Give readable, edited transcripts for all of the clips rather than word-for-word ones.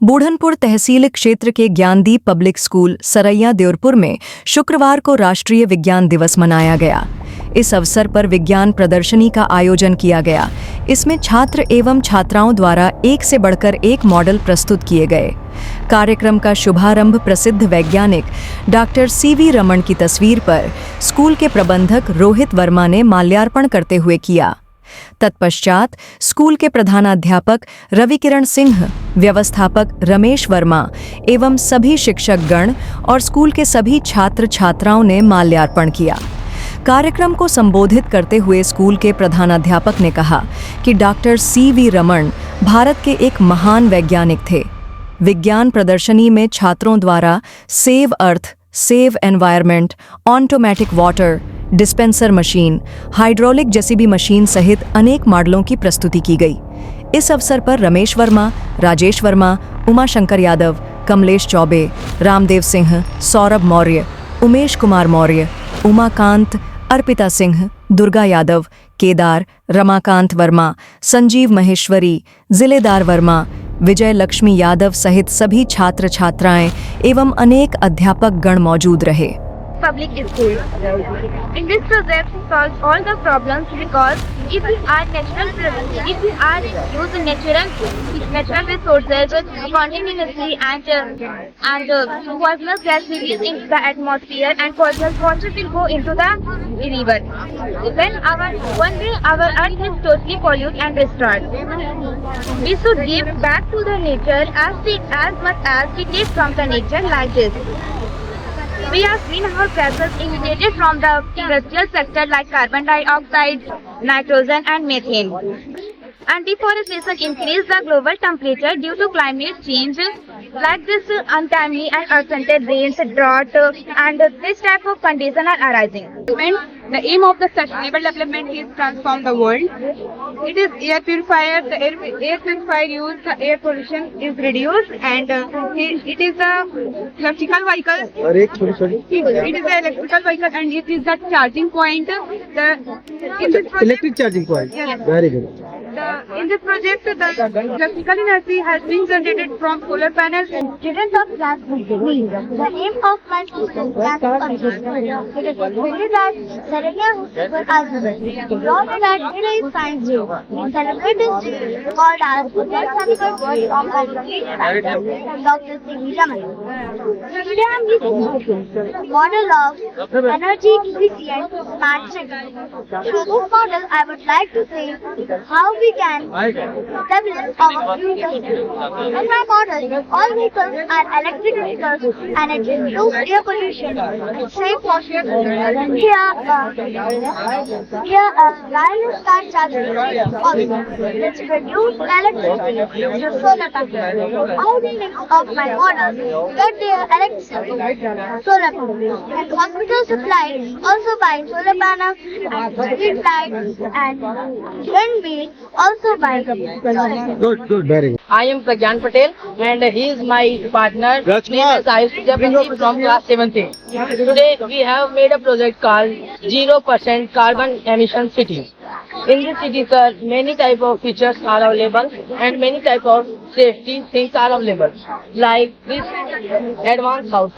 बूढ़नपुर तहसील क्षेत्र के Gyandeep public school Saraiya देउरपुर में शुक्रवार को राष्ट्रीय विज्ञान दिवस मनाया गया। इस अवसर पर विज्ञान प्रदर्शनी का आयोजन किया गया। इसमें छात्र एवं छात्राओं द्वारा एक से बढ़कर एक मॉडल प्रस्तुत किए गए। कार्यक्रम का शुभारंभ प्रसिद्ध वैज्ञानिक डॉक्टर सीवी रमन की तस्वीर पर स्कूल के प्रबंधक रोहित वर्मा ने माल्यार्पण करते हुए किया। तत्पश्चात स्कूल के प्रधानाध्यापक रविकिरण सिंह, व्यवस्थापक रमेश वर्मा एवं सभी शिक्षकगण और स्कूल के सभी छात्र छात्राओं ने माल्यार्पण किया। कार्यक्रम को संबोधित करते हुए स्कूल के प्रधानाध्यापक ने कहा कि डॉक्टर सीवी रमन भारत के एक महान वैज्ञानिक थे। विज्ञान प्रदर्शनी में छात्रों द्वारा save earth, save environment, automatic water dispenser machine, hydraulic JCB machine सहित अनेक मॉडलों की प्रस्तुति की गई। इस अवसर पर रमेश वर्मा, राजेश वर्मा, उमाशंकर यादव, कमलेश चौबे, रामदेव सिंह, सौरभ मौर्य, उमेश कुमार मौर्य, उमाकांत, अर्पिता सिंह, दुर्गा यादव, केदार, रमाकांत वर्मा, संजीव महेश्वरी, जिलेदार वर्मा, विजय लक्ष्मी यादव सहित सभी छात्र छात्राएं एवं अनेक अध्यापक गण मौजूद रहे। Public school. In this project, solve all the problems because if we are use natural resources continuously and poisonous gas release into the atmosphere and poisonous water will go into the river. Then one day our earth is totally polluted and destroyed. We should give back to the nature as much as we take from the nature like this. We have greenhouse gases emitted from the industrial sector like carbon dioxide, nitrogen and methane. And deforestation increases the global temperature due to climate change like this untimely and unwanted rains, drought and this type of conditions are arising. The aim of the sustainable development is transform the world. It is air purifier. The air purifier use the air pollution is reduced, and it is the electrical vehicle. It is the electrical vehicle, and it is the charging point. Electric charging point. Yes. Very good. In this project, the electrical energy has been generated from solar panels. Students of class believe the aim of my students class it is that Saranya brought that it is science day. Celebrate this day called as World Word of Dr. C.V. Raman. Today I am using model of energy efficient smart city. Through this model, I would like to say how we can develop our future. In my model, all vehicles are electric vehicles and it improves air pollution and safe washing. Here a wireless car charger also, which produces electricity through solar panels. All the links of my model get their electricity solar panels. And hospital supplies also by solar panels and street lights and wind wheels also by solar panels. Good, very good. I am Pragyan Patel and he is my partner. Name is Ayush Prajapati from class 7th. Today we have made a project called 0% Carbon Emission City. In this city, sir, many type of features are available and many type of safety things are available. Like this advanced house.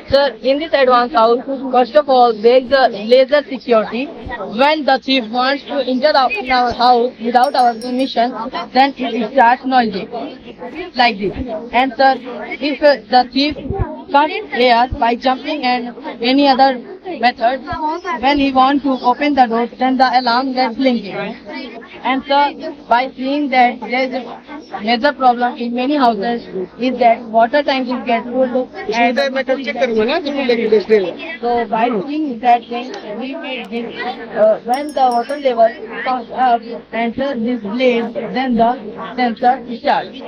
Sir, in this advanced house, first of all, there is a laser security. When the thief wants to enter our house without our permission, then it starts noisy. Like this. And sir, if the thief can't hear us by jumping and any other method, when he wants to open the door, then the alarm gets blinking. And sir, by seeing that there is a major problem in many houses is that water tanks get full and so by seeing that thing, we made this, when the water level comes up and sir, this blade, then the sensor starts.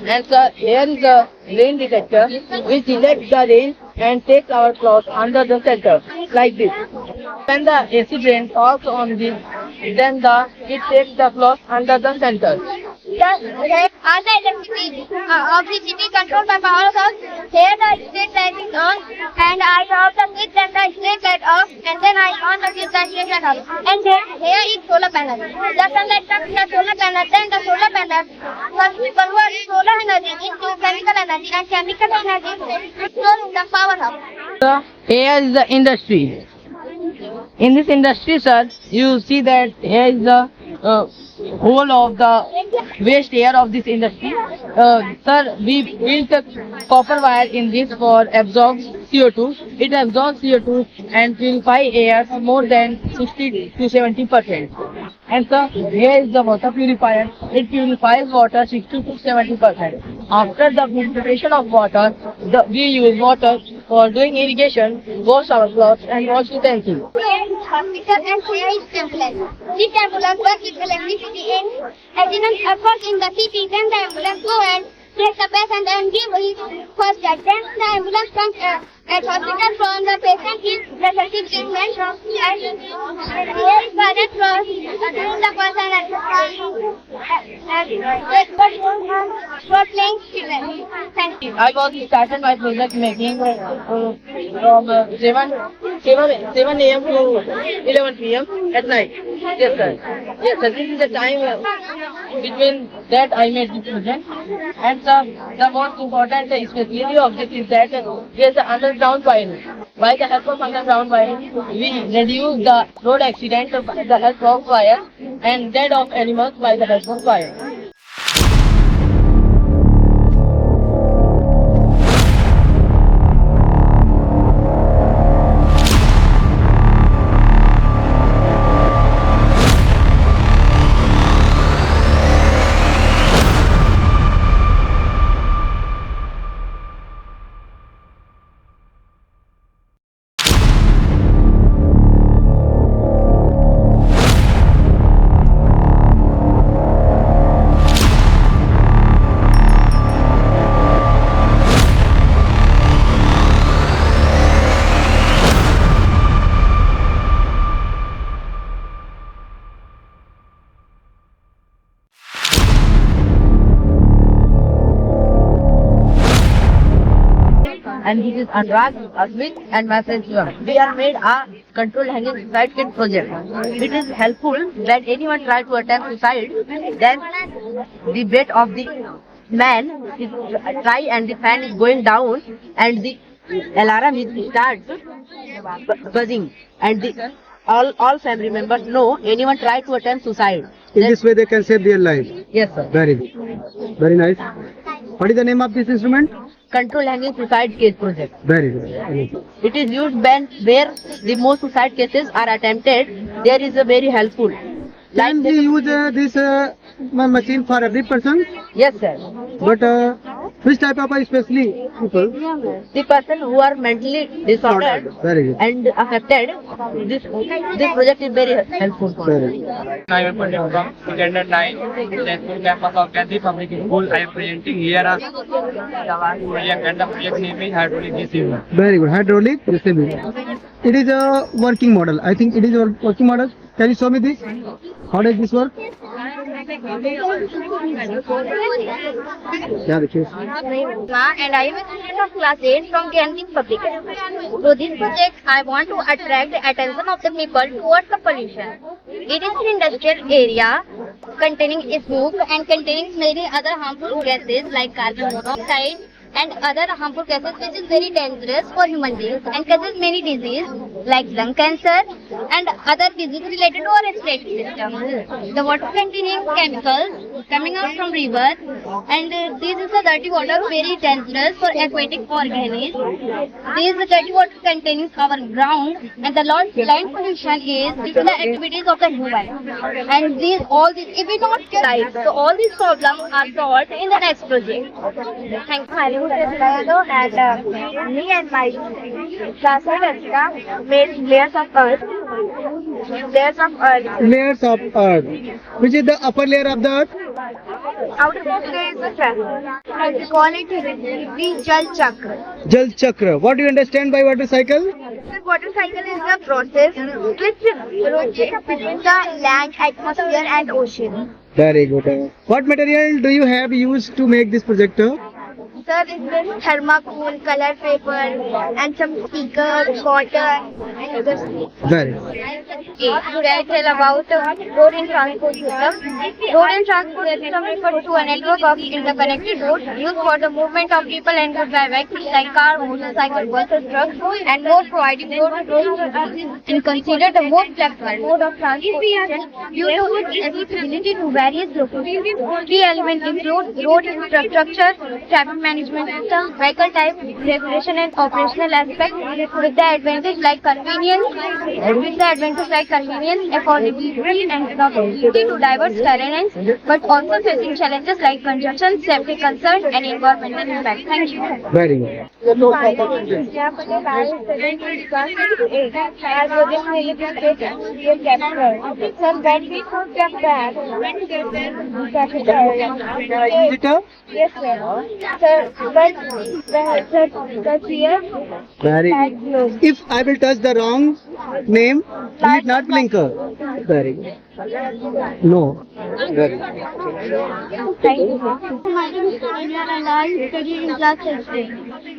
And sir, here is a rain detector which detects the rain and takes our cloth under the center like this. When the AC drain falls on this, then it takes the cloth under the center. Today are the electricity of the city controlled by power source. Here the street light is on, and I off the switch and the street light off, and then I on the switch and street light off. And then here is solar panel. The sunlight comes to the solar panel, then the solar panel converts solar energy into chemical energy, and chemical energy is stored in the powerhouse. Here is the industry. In this industry, sir, you see that here is the whole of the waste air of this industry. Sir, we built a copper wire in this for absorb CO2. It absorbs CO2 and purify air more than 60 to 70%. And sir, here is the water purifier. It purifies water 60 to 70%. After the purification of water, we use water for doing irrigation, wash our clothes and wash utensils. Hospital and here is ambulance. This ambulance works with electricity in accident occurs in the city, then the ambulance go and take the patient and give his first aid. Then the ambulance comes at hospital from the patient his preventive treatment and here is guided from the person for playing children. Thank you. I was started my project making from 7 a.m. to 11 p.m. at night. Yes, sir. Yes, sir. This is the time between that I made this project. And sir, the most important specialty of this is that there is an underground wiring. By the help of underground wiring, we reduce the road accident by the help of wire and death of animals by the help of wire. And this is Anurag, Asmit and myself. We are made a controlled hanging suicide kit project. It is helpful when anyone try to attempt suicide, then the weight of the man is try and the fan is going down and the alarm is starts buzzing and the all family members know anyone try to attempt suicide. In this way, they can save their life. Yes, sir. Very good. Very nice. What is the name of this instrument? Controlled hanging suicide case project. Very good. It is used when where the most suicide cases are attempted. There is a very helpful. Can we use this machine for every person? Yes, sir. But which type of especially people? The person who are mentally disordered Very good. and affected, this project is very helpful for them. Very good. I am from Standard 9, Jaipur campus of Gandhi Public School. I am presenting here a project and the project name is hydraulic receiver. Very good. Hydraulic receiving. It is a working model. I think it is a working model. Can you show me this? How does this work? Yeah, the case. And I am a student of class 8 from Gandhi Public. So this project, I want to attract the attention of the people towards the pollution. It is an industrial area containing smoke and containing many other harmful gases like carbon monoxide and other harmful gases which is very dangerous for human beings and causes many diseases like lung cancer and other diseases related to our respiratory system. The water containing chemicals coming out from river and this is the dirty water very dangerous for aquatic organisms. This dirty water containing our ground and the land pollution is due to the activities of the human. And all these if we don't get right, so all these problems are solved in the next project. Thank you. And me and my classmate made layers of earth. Layers of earth. Layers of earth. Which is the upper layer of the earth? Outermost layer is the crust. And we call it the Jal Chakra. Jal Chakra. What do you understand by water cycle? The water cycle is the process which rotates between the land, atmosphere and ocean. Very good. What material do you have used to make this projector? Sir, this is thermocol, color paper, and some stickers, cotton, and other things. Very good. Today I tell about road and transport system. Road and transport system refers to a network of interconnected roads used for the movement of people and goods by vehicles like car, motorcycle, buses, trucks, and more providing road and considered the most flexible mode of transportation due to its accessibility to various locations. Key elements include road infrastructure, traffic management system, vehicle type, regulation and operational aspects with the advantage like convenience, affordability and adaptability to diverse terrains, but also facing challenges like congestion, safety concerns and environmental impact. Thank you. Very good. Visitor? Yes, sir. Sir, but the fear Very had good. closed. If I will touch the wrong name, will it not blinker? Very good. No. Very good. Thank you. My name is Sonia and I study in class 6.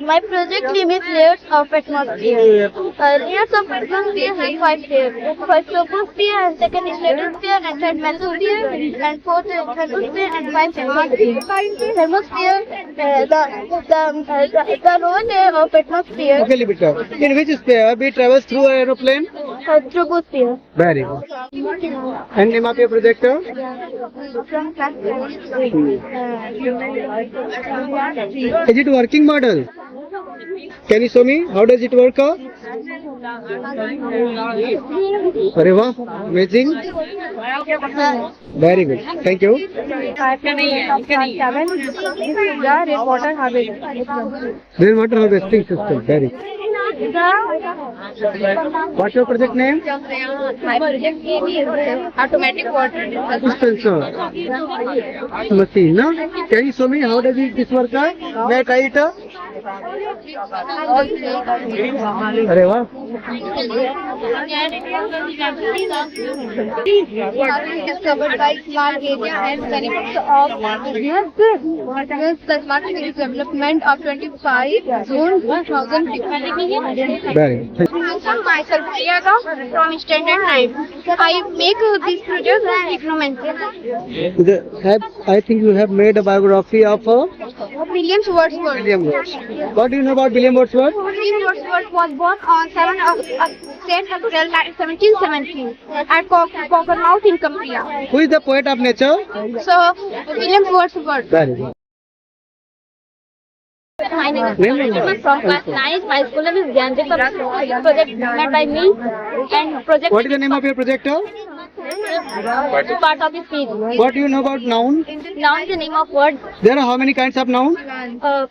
My project name is Layers of Atmosphere. Layers of Atmosphere have 5 layers. First troposphere, and second is stratosphere, and third mesosphere, and fourth is thermosphere, and fifth thermosphere. Thermosphere, the lower layer of atmosphere, Okay, Libita. In which sphere we travel through an aeroplane? troposphere. Very good. And name of your projector? From class 7. Is it working model? Can you show me? How does it work? अरे वाह, amazing. Very good. Thank you. Rainwater harvesting system. Very good. What's your project name? My project name is automatic water Dispenser. Machine, no? Can you show me how does this work? May I try it? अरे वाह. discovered by smart area and connected of business. The smart city development of 25 June 2006. Very good. Myself Priyanka from Standard Time. I make this project with trigonometry. I think you have made a biography of William Wordsworth. William Wordsworth. What do you know about William Wordsworth? William Wordsworth was born on 10 April 1717 at Cockermouth in Cumbria. Who is the poet of nature? So, William Wordsworth. Very good. My name is Pranima from class 9. My school name is Gyanjit. Project made by me and project What is the name of your projector? part of the speech. What do you know about noun? Noun is the name of word. There are how many kinds of noun? 5.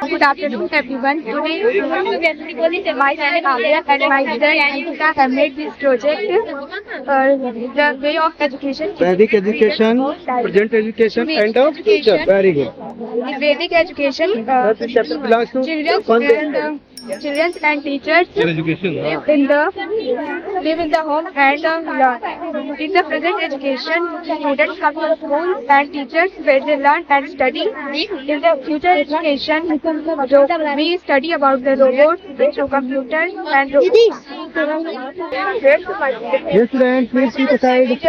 Good afternoon, everyone. Today, myself and my sister Anika have made this project. The way of education. Basic education, present education, and of future. Very good. The basic education. This chapter belongs to Children and teachers live in the home and learn. In the present education, students come to school and teachers where they learn and study. In the future education, we study about the robots, the computers and robots. Yes, students, please keep aside.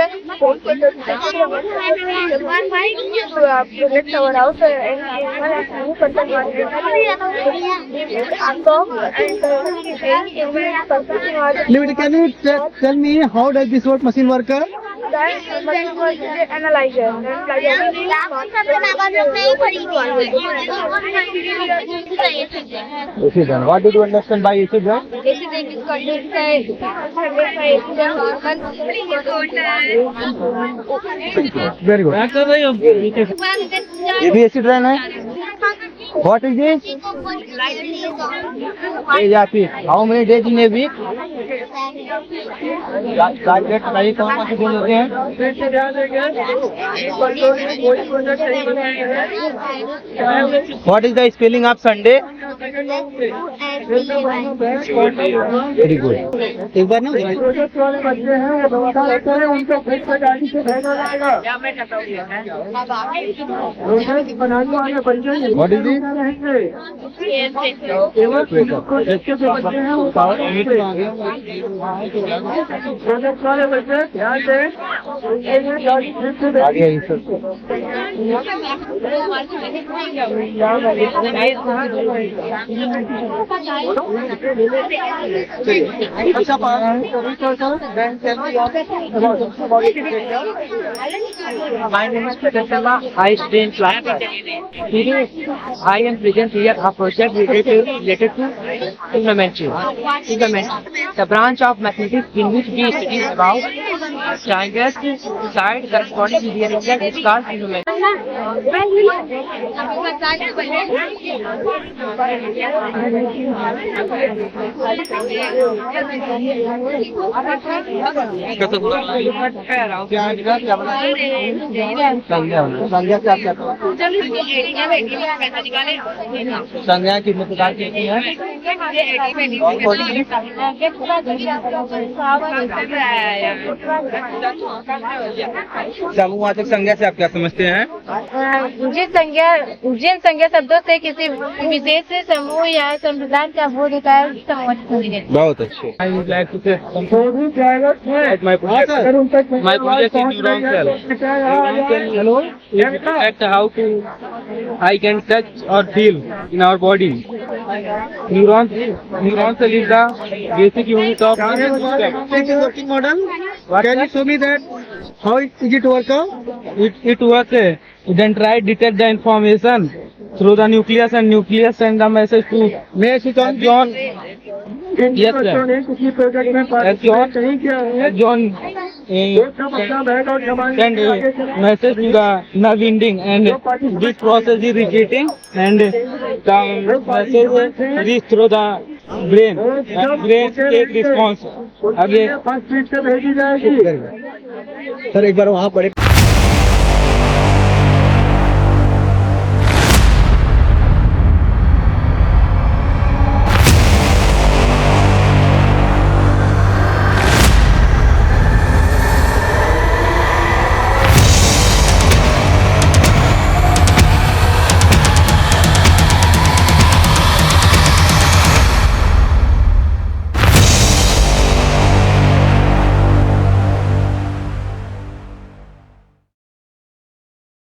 Project our house Liberty, can you tell me how does this work machine work? What did you understand by AC drum? Very good. ये भी AC drum है? What is this? How many days in a week? What is the spelling of Sunday? Very good. एक बार ना what is it? My name is Prathama. I stay in class. Today, I am present here a project related to trigonometry. The branch of mathematics in which we study about triangles, side corresponding to their angle is called trigonometry. संज्ञा कितने प्रकार की होती है? समूहवाचक संज्ञा से आप क्या समझते हैं? जिन संज्ञा शब्दों से किसी विशेष समूह या संप्रदाय का बोध होता है समूहवाचक संज्ञा। बहुत अच्छे। I would like to say something at my project. My project is neuron cell. Neuron cell is at how to I can touch or feel in our body. Neuron cell is the basic unit of nervous system. This is working model. Can you show me that? How is it work out? It works. Then try detect the information through the nucleus and nucleus send the message to May I switch on? John. Yes, sir. As John send a message to the nerve ending, and this process is repeating, and the message reach through the brain, and brain take response. Again, sir एक बार वहाँ पढ़े।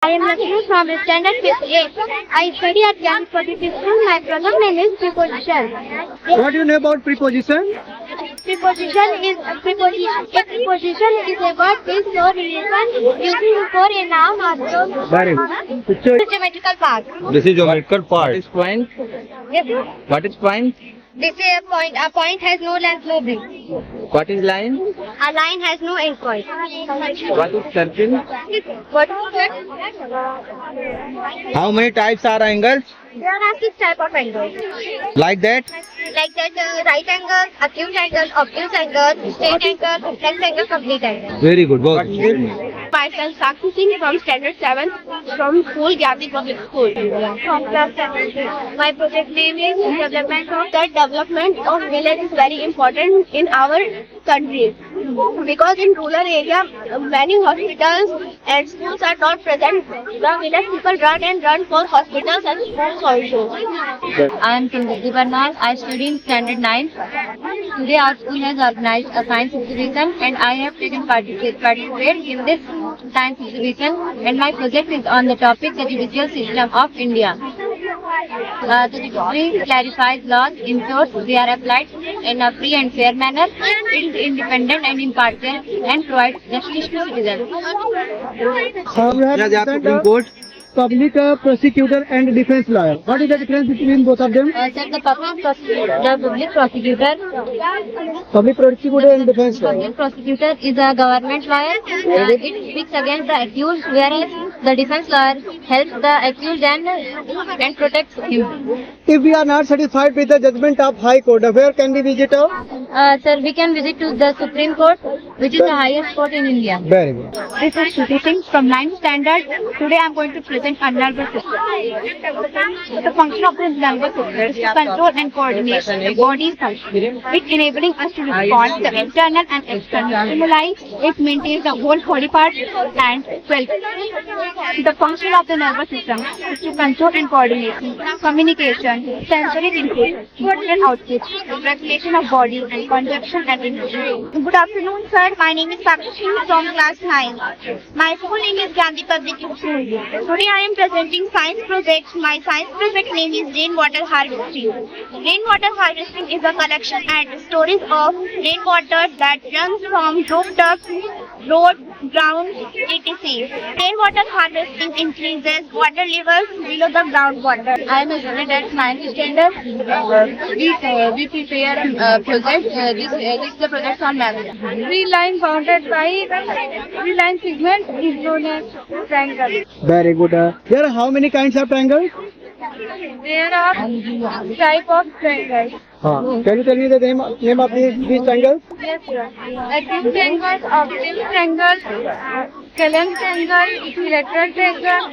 I am Lakshmi from standard 5th A. I study at Gyan Positive School. My program name is preposition. What do you know about preposition? Preposition is a preposition is a word with no relation using for a noun or verb. Very good. Geometrical part. This is geometrical part. what is point? Yes. What is point? This is a point. A point has no length, no breadth. What is line? A line has no end point. What is circle? What is that? How many types are angles? There are 6 types of angles. Like that? Like that, right angle, acute angle, obtuse angle, straight angle, rectangle, complete angle. Very good. बहुत Myself, Sakshi Singh from Standard 7 from school, Gyati Public School. From class 7. My project name is development of village is very important in our country. Because in rural area, many hospitals and schools are not present. The village people run for hospitals and schools also. I am Kindati Barnal. I study in Standard 9. Today our school has organized a science exhibition and I have taken participate in this science exhibition, and my project is on the topic the judicial system of India. The judiciary clarifies laws, ensures they are applied in a free and fair manner, is independent and impartial, and provides justice to citizens. Supreme Court, public prosecutor and defense lawyer. What is the difference between both of them? Sir, the public prosecutor And defense lawyer. Public prosecutor is a government lawyer. It speaks against the accused, whereas the defense lawyer helps the accused and protects him. If we are not satisfied with the judgment of High Court, where can we visit? Sir, we can visit to the Supreme Court, which is the highest court in India. Very good. This is Shruti Singh from 9th standard. Today I am going to present a nervous system. The function of the nervous system is to control and coordinate the body's function. It enabling us to respond to the internal and external stimuli. It maintains the whole body part and well-being. The function of the nervous system is to control and coordinate communication, sensory input, and output, regulation of body and conduction and energy. Good afternoon, sir. My name is Sakshi from class 9. My full name is Gandhi Public School. Today I am presenting science project. My science project name is rainwater harvesting. Rainwater harvesting is a collection and storage of rainwater that runs from rooftops, road, ground, etc. Rainwater harvesting increases water levels below the groundwater. I am a student at 9th standard. We prepare a project. This is the project on math. Three line bounded by three line segment is known as triangle. Very good. There are how many kinds of triangles? There are type of triangles. Can you tell me the name of these triangles? Yes, sir. Acute triangles, octave triangle, scalene triangle, equilateral triangle.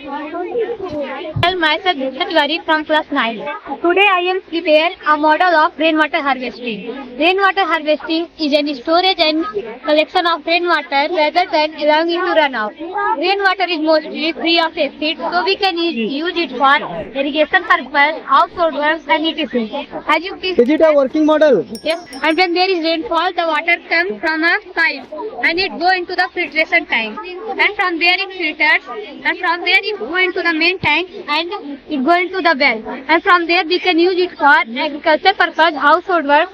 Well, myself Gauri from class 9. Today I am prepare a model of rainwater harvesting. Rainwater harvesting is an storage and collection of rainwater rather than allowing it to run out. Rainwater is mostly free of acid, so we can use it for irrigation purpose, household works and etc. As you please. Is it a working model? Yes, and when there is rainfall, the water comes from a pipe and it go into the filtration tank. And from there it filters, and from there it go into the main tank and it go into the well. And from there we can use it for agriculture purpose, household work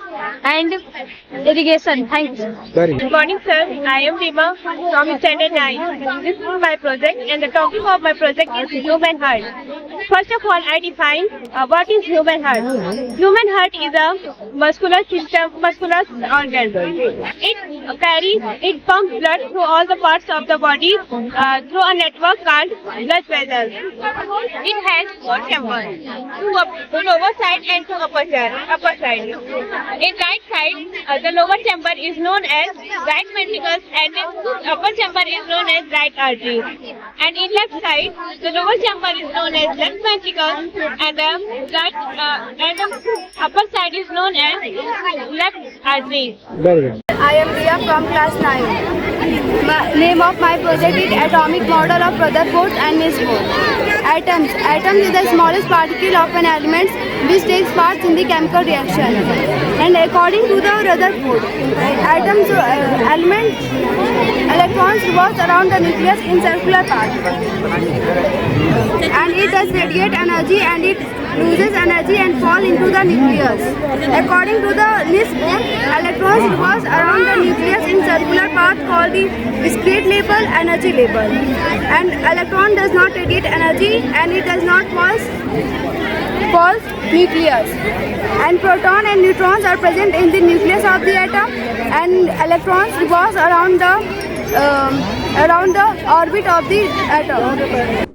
and irrigation. Thank you. Very Good morning, sir. I am Rima from standard 9. This is my project, and the topic of my project is human heart. First of all, I define what is human heart. Human heart is a muscular system, muscular organ. It pumps blood through all the parts of the body through a network called blood vessels. It has four chambers, to lower side and to upper side. In right side, the lower chamber is known as right ventricles and the upper chamber is known as right artery. And in left side, the lower chamber is known as left ventricle and the upper side is known as left artery. very good. I am Ria from class 9. Name of my project is Atomic Model of Rutherford and Misford. Atoms. Atoms is the smallest particle of an element which takes part in the chemical reaction. And according to the Rutherford, electrons revolve around the nucleus in circular path. And it does radiate energy and it loses energy and fall into the nucleus. According to the Misford, electrons revolve around the nucleus in circular path called the discrete level, energy level. And electron does not radiate energy and it does not falls nucleus. And proton and neutrons are present in the nucleus of the atom, and electrons revolve around the orbit of the atom.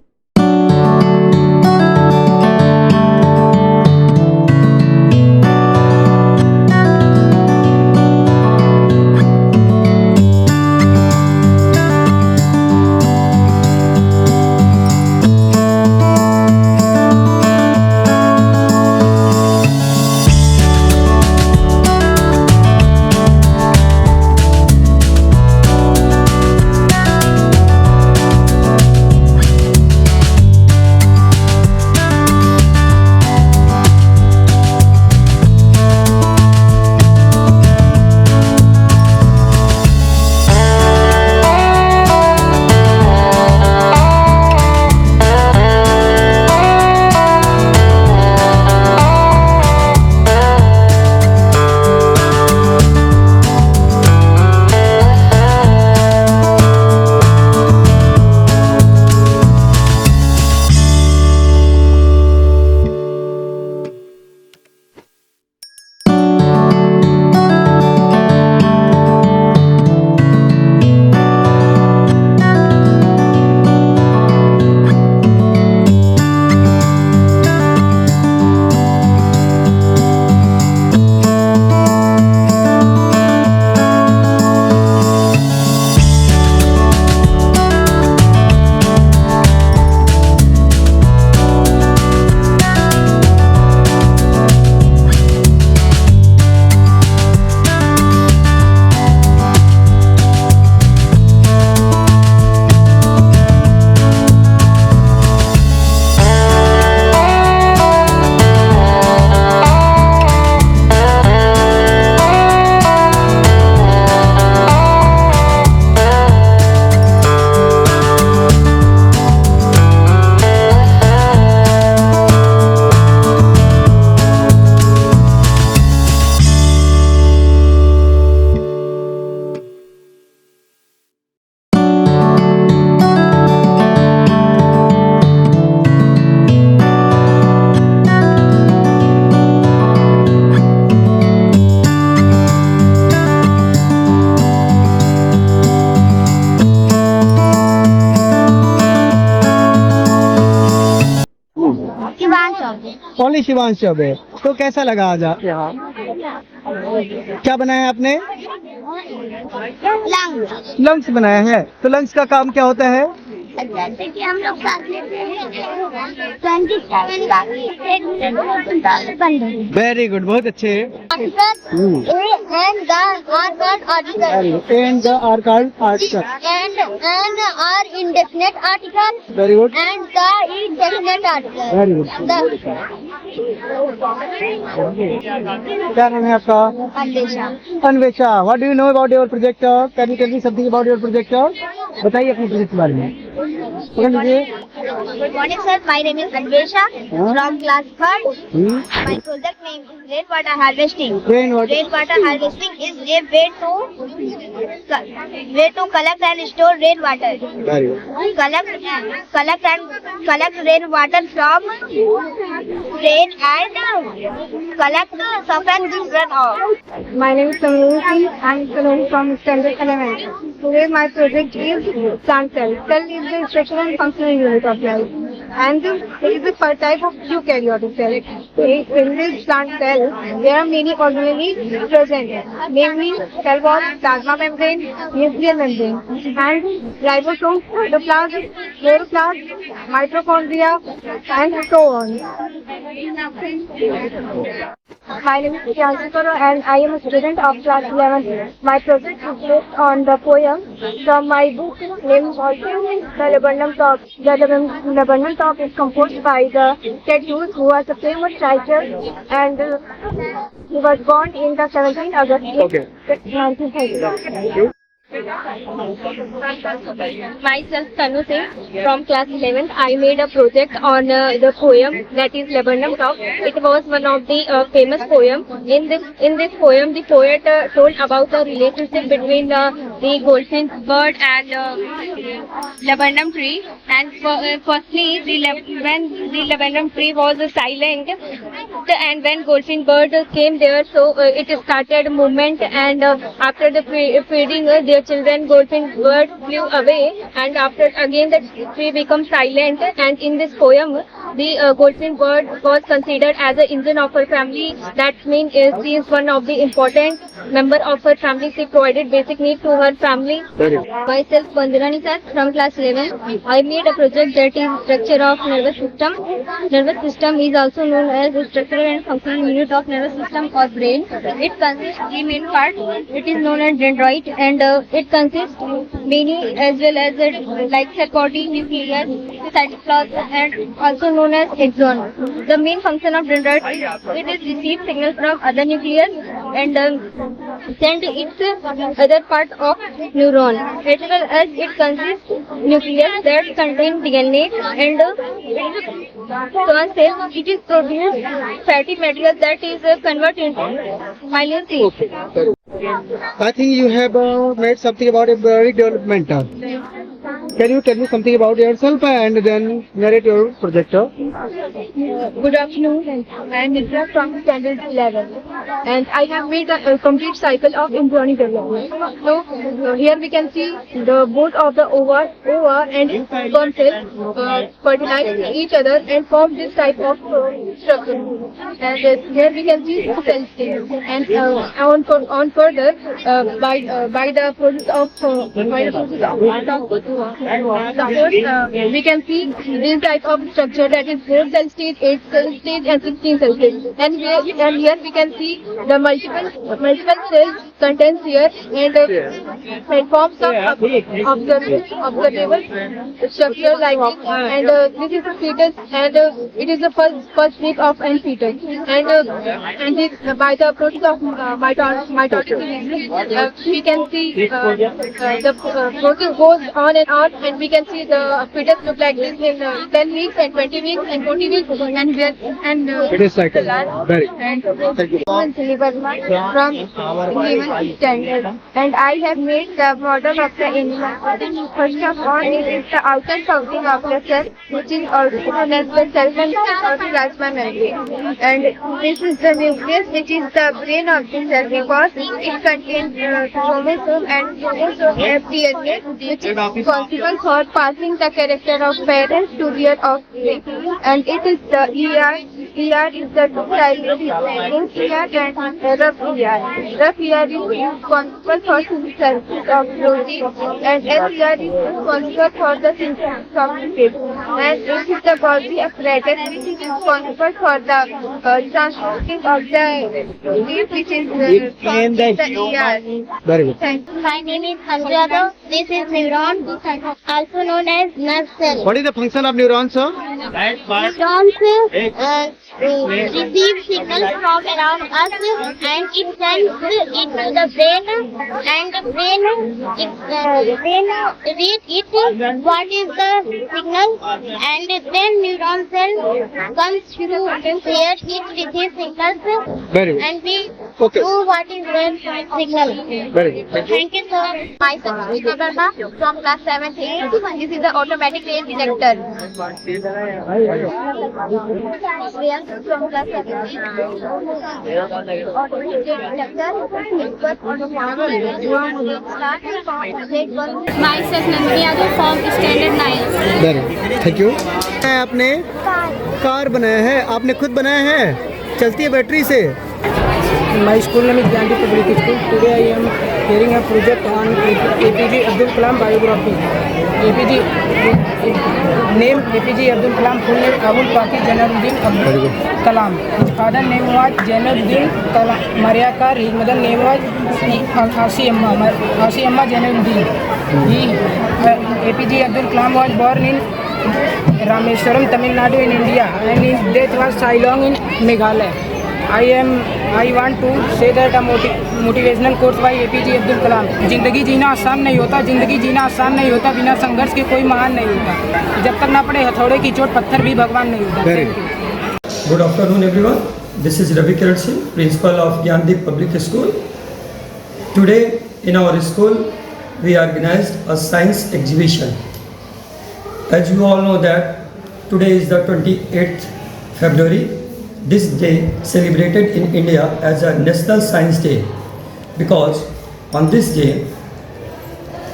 Only Shivansh Choubey. तो कैसा लगा आज यहाँ? क्या बनाया आपने? Lungs बनाया है। तो लंग्स का काम क्या होता है? जैसे कि हम लोग सांस लेते हैं 27 वेरी गुड, बहुत अच्छे। and the are called articles and the are called article. and are indefinite articles very good, and the is definite article. Very good. क्या नाम है आपका? Andesha. Anvesha, what do you know about your projector? Can you tell me something about your projector? बताइए अपने project के बारे में। पकड़ लीजिए। Good morning, sir. My name is Andesha from class 3rd. My project name is rainwater harvesting. Rainwater harvesting is a way to collect and store rainwater. Very good. Collect rainwater from rain and collect soften this runoff. My name is Samruti. I am Saloni from Standard 11. Today my project is plant cell. Cell is the structural and functional unit of life. And it is a type of eukaryotic cell. In this plant cell, there are many organelles present, namely cell wall, plasma membrane, nuclear membrane, and ribosome, cytoplasm, chloroplast, mitochondria, and so on. My name is Priyanshi Karo and I am a student of class 11. My project is based on the poem from my book named The Laburnum Top. The Laburnum Top is composed by the Ted Hughes, who was a famous writer, and he was born in the 17th August 1930. Myself Tanu Singh from class 11th. I made a project on the poem that is Laburnum Top. It was one of the famous poem. In this poem, the poet told about the relationship between the goldfinch bird and laburnum tree. And firstly, when the laburnum tree was silent, and when goldfinch bird came there, so it started movement, and after the feeding their children, goldfinch bird flew away, and after again the tree became silent. And in this poem, the goldfinch bird was considered as an engine of her family. That means she is one of the important member of her family. She provided basic need to her family. Myself Bandirani sir from class 11. I made a project that is structure of nervous system. Nervous system is also known as the structural and functional unit of nervous system or brain. It consists of three main parts. It is known as dendroid, and it consists many as well as like Sacchardi, nucleus, cytoplasm, and also known as axon. The main function of dendroid is it is receive signals from other nucleus and send its other part of neuron, as well as it consists nucleus that contain DNA, and one cell it is produced fatty material that is converted into myelin sheath. I think you have made something about a very development. Can you tell me something about yourself and then narrate your project? Good afternoon. I am Nitra from Standard 11, and I have made a complete cycle of embryonic development. So here we can see the both of the ova and sperm cells fertilize each other and form this type of structure. And here we can see cell stages. And on further by the process of we can see this type of structure, that is 4 cell stage, 8 cell stage, and 16 cell stage. And here we can see the multiple cells contains here, and it forms of observable structure like this. And this is the fetus, and it is the first week of an fetus. And this by the process of mitotic we can see the process goes on, and we can see the fetus look like this in 10 weeks and 20 weeks and 40 weeks, and It is cycle. Very. and Thank you. from 11th standard, and I have made the model of the animal. First of all, it is the outer covering of the cell, which is also known as the cell membrane or the plasma membrane. And this is the nucleus, which is the brain of the cell, because it contains chromosome and chromosome have DNA, which is considered responsible for passing the character of parents to their offspring, and it is the ER. ER is the two-type in ER and rough ER. Rough ER is responsible for synthesis of protein, and SER is responsible for the synthesis of lipids. And it is the Golgi apparatus which is responsible for the transporting of the liquid which is from the ER. Very good. Thank you. My name is Hanjada. This is neuron, also known as nerve cell. What is the function of neurons, sir? Neurons receive signals from around us and it sends into the brain, and the brain read it what is the signal, and then neuron cell comes through here it receives signals Very good. and we Okay. do what is the signal. Very good. Thank you, sir. Myself, Krishna Verma from class 7th A. This is the automatic rail detector. Priyanka from class 7th A. Automatic rail detector. Myself, Nandini Yadav from standard 9. Very thank you. आपने car बनाया है, आपने खुद बनाया है, चलती है battery से। My school name is Gandhi Public School. Today I am hearing a project on APJ Abdul Kalam biography. APJ Abdul Kalam full name Abul Pakir Jainuddin Abdul Kalam. His father name was Jainuddin Mariakar. His mother name was Asiamma Jainuddin. APJ Abdul Kalam was born in Rameswaram, Tamil Nadu in India, and his death was Shillong in Meghalaya. I want to say that a motivational quote by APJ Abdul Kalam. जिंदगी जीना आसान नहीं होता, जिंदगी जीना आसान नहीं होता, बिना संघर्ष के कोई महान नहीं होता, जब तक ना पड़े हथौड़े की चोट पत्थर भी भगवान नहीं होता। Good afternoon everyone. This is Ravi Kiran Singh, principal of Gyandeep Public School. Today in our school we organized a science exhibition. As you all know that today is the 28th February. This day celebrated in India as a National Science Day because on this day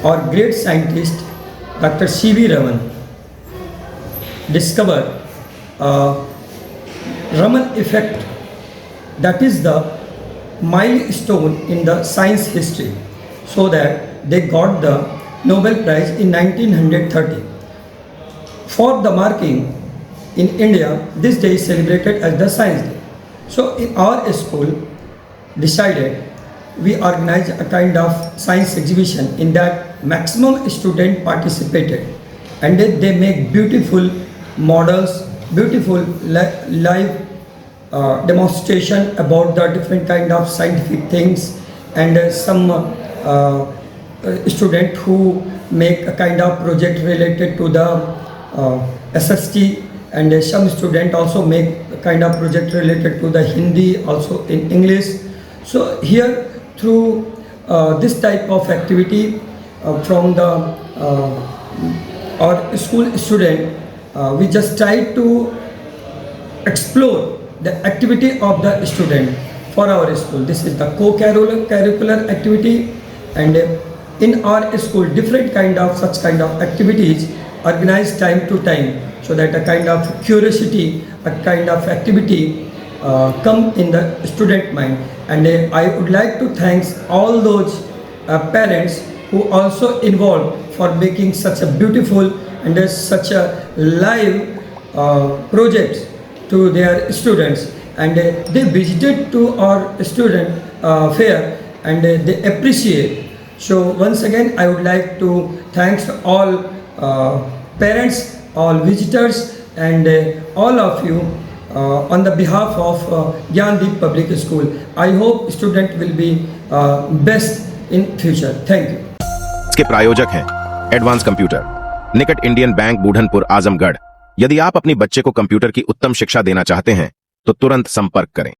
our great scientist Dr. C.V. Raman discovered Raman effect, that is the milestone in the science history, so that they got the Nobel Prize in 1930. For the marking in India, this day is celebrated as the Science Day. So in our school decided we organize a kind of science exhibition in that maximum student participated, and they make beautiful models, beautiful live demonstration about the different kind of scientific things, and some student who make a kind of project related to the SST, and some student also make a kind of project related to the Hindi, also in English. So here through this type of activity from the our school student, we just try to explore the activity of the student for our school. This is the co-curricular activity, and in our school different kind of such kind of activities organized time to time, so that a kind of curiosity, a kind of activity come in the student mind. And I would like to thank all those parents who also involved for making such a beautiful and such a live project to their students, and they visited to our student fair, and they appreciate. So once again I would like to thank all parents, all visitors, and all of you on the behalf of Gyandeep Public School. I hope student will be best in future. Thank you. इसके प्रायोजक हैं advance computer, निकट Indian bank, Budhanpur, Azamgarh. यदि आप अपनी बच्चे को computer की उत्तम शिक्षा देना चाहते हैं तो तुरंत संपर्क करें।